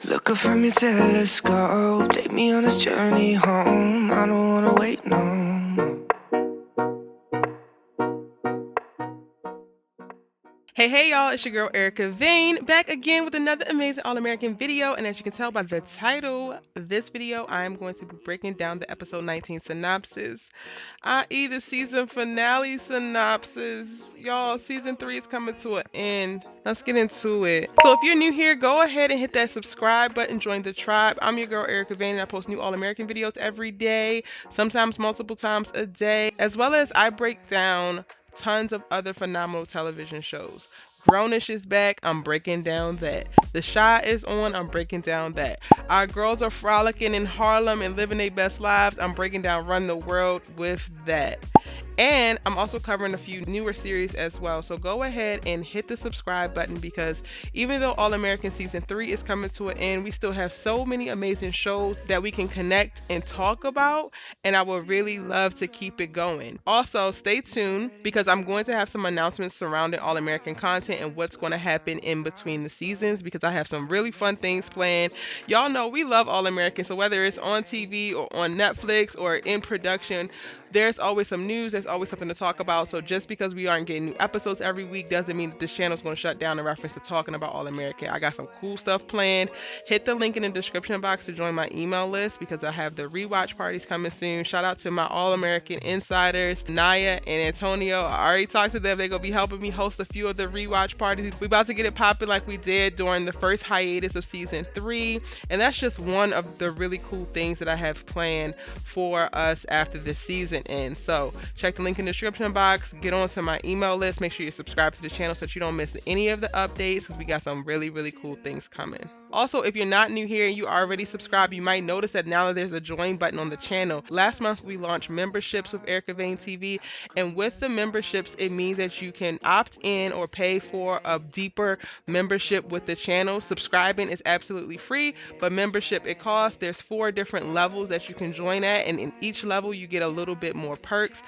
Look up from your telescope, take me on this journey home. I don't wanna wait no more. Hey y'all, it's your girl Erica Vane, back again with another amazing All-American video. And as you can tell by the title of this video, I am going to be breaking down the episode 19 synopsis, i.e. the season finale synopsis. Y'all, season 3 is coming to an end. Let's get into it. So if you're new here, go ahead and hit that subscribe button, join the tribe. I'm your girl Erica Vane, and I post new All-American videos every day, sometimes multiple times a day, as well as I break down tons of other phenomenal television shows. Grownish is back, I'm breaking down that. The Shy is on, I'm breaking down that. Our girls are frolicking in Harlem and living their best lives, I'm breaking down Run the World with that. And I'm also covering a few newer series as well. So go ahead and hit the subscribe button, because even though All American Season 3 is coming to an end, we still have so many amazing shows that we can connect and talk about. And I would really love to keep it going. Also, stay tuned, because I'm going to have some announcements surrounding All American content and what's going to happen in between the seasons, because I have some really fun things planned. Y'all know we love All American, so whether it's on TV or on Netflix or in production, there's always some news, there's always something to talk about. So just because we aren't getting new episodes every week doesn't mean that this channel is going to shut down in reference to talking about All American. I got some cool stuff planned. Hit the link in the description box to join my email list, because I have the rewatch parties coming soon. Shout out to my All American insiders, Naya and Antonio. I already talked to them. They're going to be helping me host a few of the rewatch parties. We about to get it popping like we did during the first hiatus of season 3. And that's just one of the really cool things that I have planned for us after this season. And so check the link in the description box, get onto my email list, make sure you subscribe to the channel so that you don't miss any of the updates, because we got some really cool things coming. Also, if you're not new here and you already subscribed, you might notice that now that there's a join button on the channel. Last month we launched memberships with Erica Vane TV, and with the memberships it means that you can opt in or pay for a deeper membership with the channel. Subscribing is absolutely free, but membership it costs. There's 4 different levels that you can join at, and in each level you get a little bit more perks.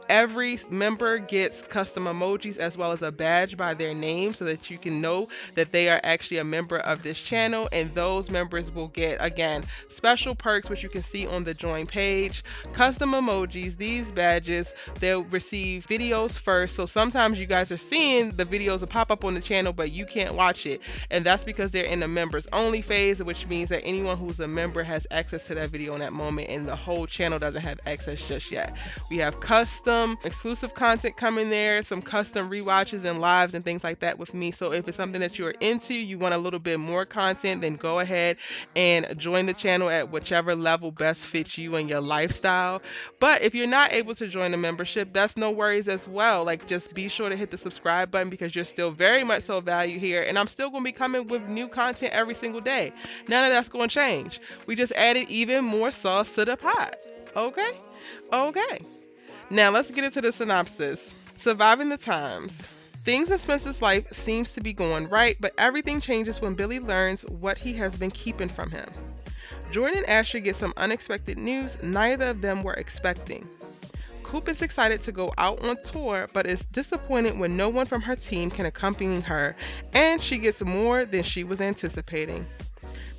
Every member gets custom emojis as well as a badge by their name, so that you can know that they are actually a member of this channel. And those members will get, again, special perks, which you can see on the join page. Custom emojis, these badges, they'll receive videos first. So sometimes you guys are seeing the videos will pop up on the channel, but you can't watch it. And that's because they're in the members only phase, which means that anyone who's a member has access to that video in that moment, and the whole channel doesn't have access just yet. We have custom exclusive content coming there, some custom rewatches and lives and things like that with me. So if it's something that you're into, you want a little bit more content, then go ahead and join the channel at whichever level best fits you and your lifestyle. But if you're not able to join the membership, that's no worries as well. Like, just be sure to hit the subscribe button, because you're still very much so valued here, and I'm still going to be coming with new content every single day. None of that's going to change. We just added even more sauce to the pot. Okay. Now let's get into the synopsis. Surviving the times. Things in Spence's life seems to be going right, but everything changes when Billy learns what he has been keeping from him. Jordan and Asher get some unexpected news neither of them were expecting. Coop is excited to go out on tour, but is disappointed when no one from her team can accompany her, and she gets more than she was anticipating.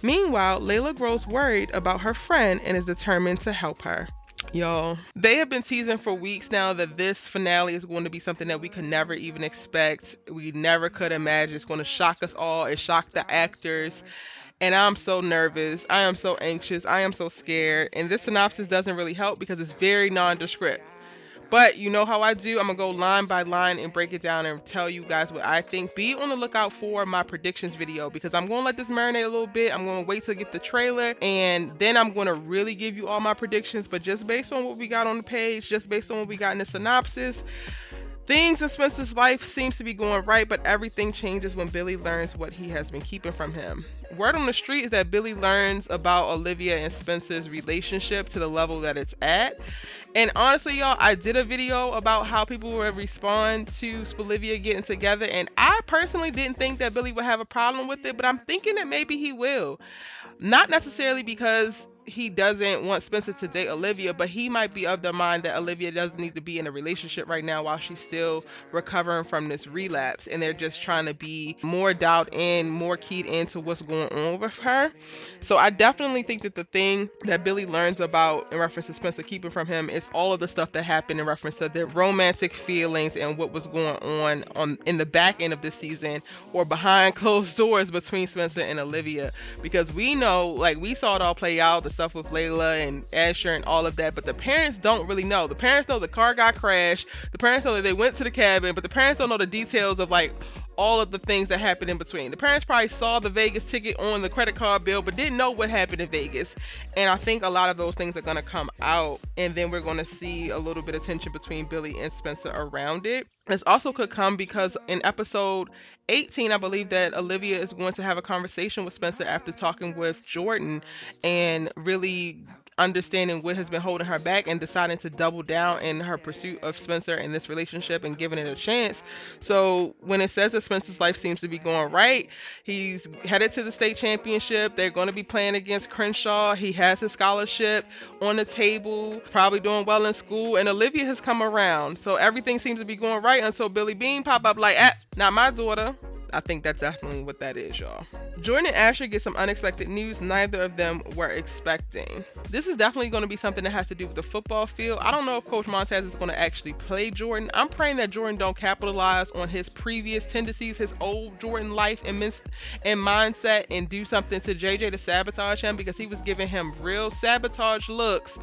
Meanwhile, Layla grows worried about her friend and is determined to help her. Y'all, they have been teasing for weeks now that this finale is going to be something that we could never even expect. We never could imagine. It's going to shock us all. It shocked the actors. And I'm so nervous. I am so anxious. I am so scared. And this synopsis doesn't really help because it's very nondescript. But you know how I do. I'm going to go line by line and break it down and tell you guys what I think. Be on the lookout for my predictions video, because I'm going to let this marinate a little bit. I'm going to wait till I get the trailer, and then I'm going to really give you all my predictions. But just based on what we got on the page, just based on what we got in the synopsis, things in Spence's life seems to be going right, but everything changes when Billy learns what he has been keeping from him. Word on the street is that Billy learns about Olivia and Spence's relationship to the level that it's at. And honestly, y'all, I did a video about how people would respond to Olivia getting together, and I personally didn't think that Billy would have a problem with it, but I'm thinking that maybe he will. Not necessarily because he doesn't want Spencer to date Olivia, but he might be of the mind that Olivia doesn't need to be in a relationship right now while she's still recovering from this relapse, and they're just trying to be more dialed in, more keyed into what's going on with her. So I definitely think that the thing that Billy learns about in reference to Spencer keeping from him is all of the stuff that happened in reference to their romantic feelings and what was going on in the back end of this season or behind closed doors between Spencer and Olivia. Because we know, like, we saw it all play out, the stuff with Layla and Asher and all of that, but the parents don't really know. The parents know the car got crashed, the parents know that they went to the cabin, but the parents don't know the details of, like, all of the things that happened in between. The parents probably saw the Vegas ticket on the credit card bill, but didn't know what happened in Vegas. And I think a lot of those things are going to come out, and then we're going to see a little bit of tension between Billy and Spencer around it. This also could come because in episode 18, I believe that Olivia is going to have a conversation with Spencer after talking with Jordan and really understanding what has been holding her back and deciding to double down in her pursuit of Spencer and this relationship and giving it a chance. So when it says that Spencer's life seems to be going right, he's headed to the state championship. They're going to be playing against Crenshaw. He has his scholarship on the table, probably doing well in school, and Olivia has come around. So everything seems to be going right until Billy Bean pop up like, not my daughter. I think that's definitely what that is, y'all. Jordan and Asher get some unexpected news neither of them were expecting. This is definitely going to be something that has to do with the football field. I don't know if Coach Montez is going to actually play Jordan. I'm praying that Jordan don't capitalize on his previous tendencies, his old Jordan life and mindset, and do something to JJ to sabotage him, because he was giving him real sabotage looks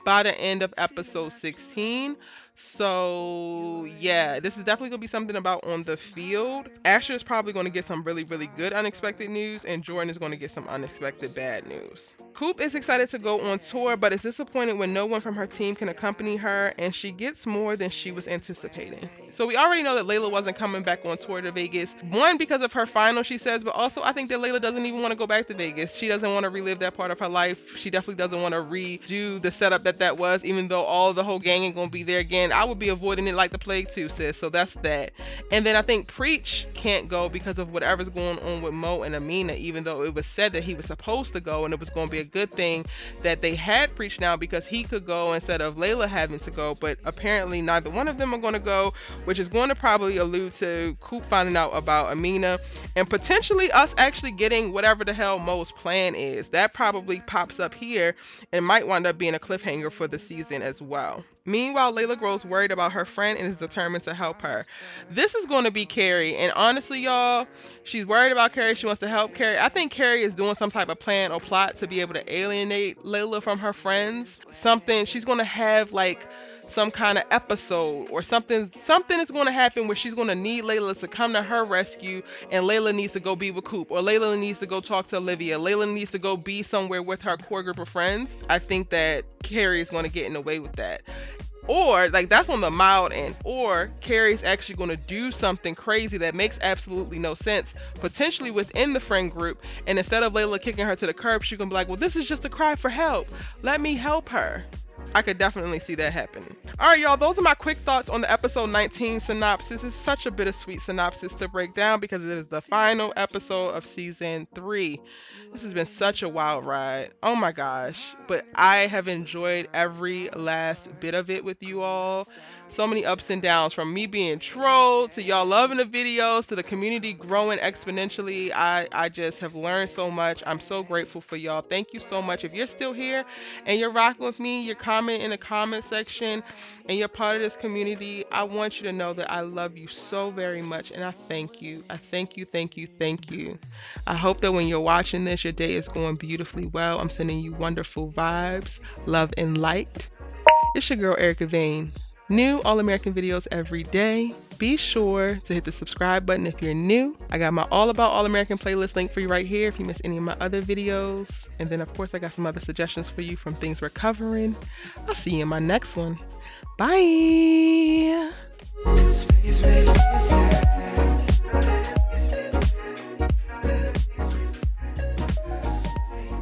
by the end of episode 16. So yeah, this is definitely going to be something about on the field. Asher is probably going to get some really, really good unexpected news, and Jordan is going to get some unexpected bad news. Coop is excited to go on tour, but is disappointed when no one from her team can accompany her, and she gets more than she was anticipating. So we already know that Layla wasn't coming back on tour to Vegas. One, because of her final, she says, but also I think that Layla doesn't even want to go back to Vegas. She doesn't want to relive that part of her life. She definitely doesn't want to redo the setup that was, even though all the whole gang ain't going to be there again. I would be avoiding it like the plague too, sis. So that's that. And then I think Preach can't go because of whatever's going on with Mo and Amina, even though it was said that he was supposed to go, and it was going to be a good thing that they had Preach now because he could go instead of Layla having to go. But apparently neither one of them are going to go, which is going to probably allude to Coop finding out about Amina and potentially us actually getting whatever the hell Mo's plan is. That probably pops up here and might wind up being a cliffhanger for the season as well. Meanwhile, Layla grows worried about her friend and is determined to help her. This is going to be Carrie, and honestly, y'all, she's worried about Carrie. She wants to help Carrie. I think Carrie is doing some type of plan or plot to be able to alienate Layla from her friends. She's going to have like some kind of episode or something is going to happen where she's going to need Layla to come to her rescue, and Layla needs to go be with Coop, or Layla needs to go talk to Olivia. Layla needs to go be somewhere with her core group of friends. I think that Carrie is going to get in the way with that. Or, like, that's on the mild end. Or Carrie's actually going to do something crazy that makes absolutely no sense, potentially within the friend group. And instead of Layla kicking her to the curb, she's going to be like, well, this is just a cry for help. Let me help her. I could definitely see that happening. All right, y'all, those are my quick thoughts on the episode 19 synopsis. It's such a bittersweet synopsis to break down because it is the final episode of season 3. This has been such a wild ride. Oh my gosh. But I have enjoyed every last bit of it with you all. So many ups and downs, from me being trolled to y'all loving the videos to the community growing exponentially. I just have learned so much. I'm so grateful for y'all. Thank you so much. If you're still here and you're rocking with me, you're commenting in the comment section, and you're part of this community, I want you to know that I love you so very much, and I thank you. I thank you, thank you, thank you. I hope that when you're watching this, your day is going beautifully well. I'm sending you wonderful vibes, love, and light. It's your girl, Erica Vane. New All-American videos every day. Be sure to hit the subscribe button if you're new. I got my All About All-American playlist link for you right here if you missed any of my other videos. And then, of course, I got some other suggestions for you from things we're covering. I'll see you in my next one. Bye!